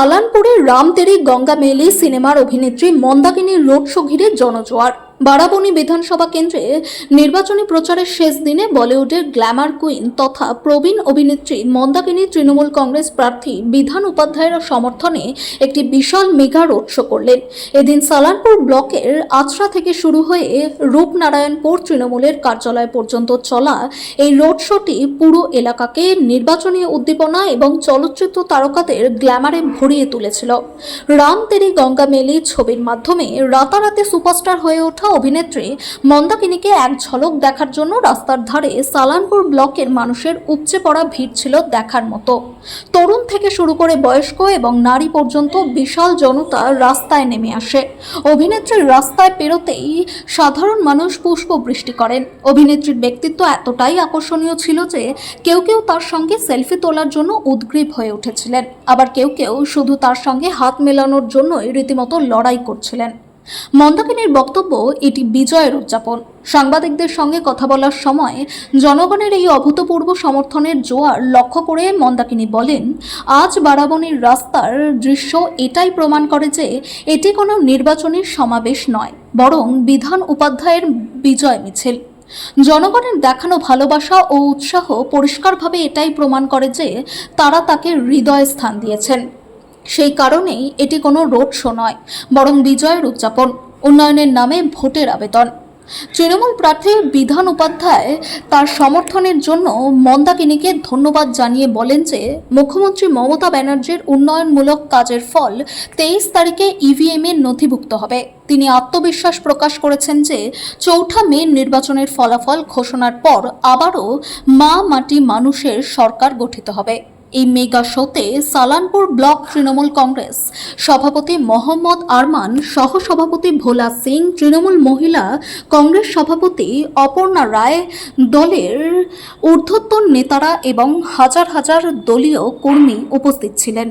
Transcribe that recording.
আলানপুরের রামতেরি গঙ্গা মেলি সিনেমার অভিনেত্রী মন্দাকিনীর রোড শো ঘিরে জনজোয়ার। বারাবণী বিধানসভা কেন্দ্রে নির্বাচনী প্রচারের শেষ দিনে বলিউডের গ্ল্যামার কুইন তথা প্রবীণ অভিনেত্রী মন্দাকিনী তৃণমূল কংগ্রেস প্রার্থী বিধান উপাধ্যায়ের সমর্থনে একটি বিশাল মেগা রোড শো করলেন। এদিন সালানপুর ব্লকের আচরা থেকে শুরু হয়ে রূপনারায়ণপুর তৃণমূলের কার্যালয় পর্যন্ত চলা এই রোড শোটি পুরো এলাকাকে নির্বাচনী উদ্দীপনা এবং চলচ্চিত্র তারকাদের গ্ল্যামারে ভরিয়ে তুলেছিল। রাম তেরি গঙ্গা মেলি ছবির মাধ্যমে রাতারাতি সুপারস্টার হয়ে ওঠা অভিনেত্রী মন্দাকিনীকে এক ঝলক দেখার জন্য রাস্তার ধারে সালানপুর ব্লকের মানুষের উপচে পড়া ভিড় ছিল দেখার মতো। তরুণ থেকে শুরু করে বয়স্ক এবং নারী পর্যন্ত বিশাল জনতা রাস্তায় নেমে আসে। অভিনেত্রীর রাস্তায় পেরোতেই সাধারণ মানুষ পুষ্পবৃষ্টি করেন। অভিনেত্রীর ব্যক্তিত্ব এতটাই আকর্ষণীয় ছিল যে কেউ কেউ তার সঙ্গে সেলফি তোলার জন্য উদগ্রীব হয়ে উঠেছিলেন, আবার কেউ কেউ শুধু তার সঙ্গে হাত মেলানোর জন্যই রীতিমতো লড়াই করছিলেন। মন্দাকিনীর বক্তব্য, এটি বিজয়ের উদযাপন। সাংবাদিকদের সঙ্গে কথা বলার সময় জনগণের এই অভূতপূর্ব সমর্থনের জোয়ার লক্ষ্য করে মন্দাকিনী বলেন, আজ বারাবণীর রাস্তার দৃশ্য এটাই প্রমাণ করে যে এটি কোনো নির্বাচনী সমাবেশ নয়, বরং বিধান উপাধ্যায়ের বিজয় মিছিল। জনগণের দেখানো ভালোবাসা ও উৎসাহ পরিষ্কারভাবে এটাই প্রমাণ করে যে তারা তাকে হৃদয়ে স্থান দিয়েছেন। সেই কারণেই এটি কোনো রোড শো নয়, বরং বিজয়ের উদযাপন, উন্নয়নের নামে ভোটের আবেদন। তৃণমূল প্রার্থী বিধান উপাধ্যায় তার সমর্থনের জন্য মন্দাকিনীকে ধন্যবাদ জানিয়ে বলেন যে মুখ্যমন্ত্রী মমতা ব্যানার্জির উন্নয়নমূলক কাজের ফল 23 তারিখে ইভিএমে নথিভুক্ত হবে। তিনি আত্মবিশ্বাস প্রকাশ করেছেন যে 4 মে নির্বাচনের ফলাফল ঘোষণার পর আবারও মা মাটি মানুষের সরকার গঠিত হবে। এই মেগা শোতে সালানপুর ব্লক তৃণমূল কংগ্রেস সভাপতি মোহাম্মদ আরমান, সহসভাপতি ভোলা সিং, তৃণমূল মহিলা কংগ্রেস সভাপতি অপর্ণা রায়, দলের ঊর্ধ্বতন নেতারা এবং হাজার হাজার দলীয় কর্মী উপস্থিত ছিলেন।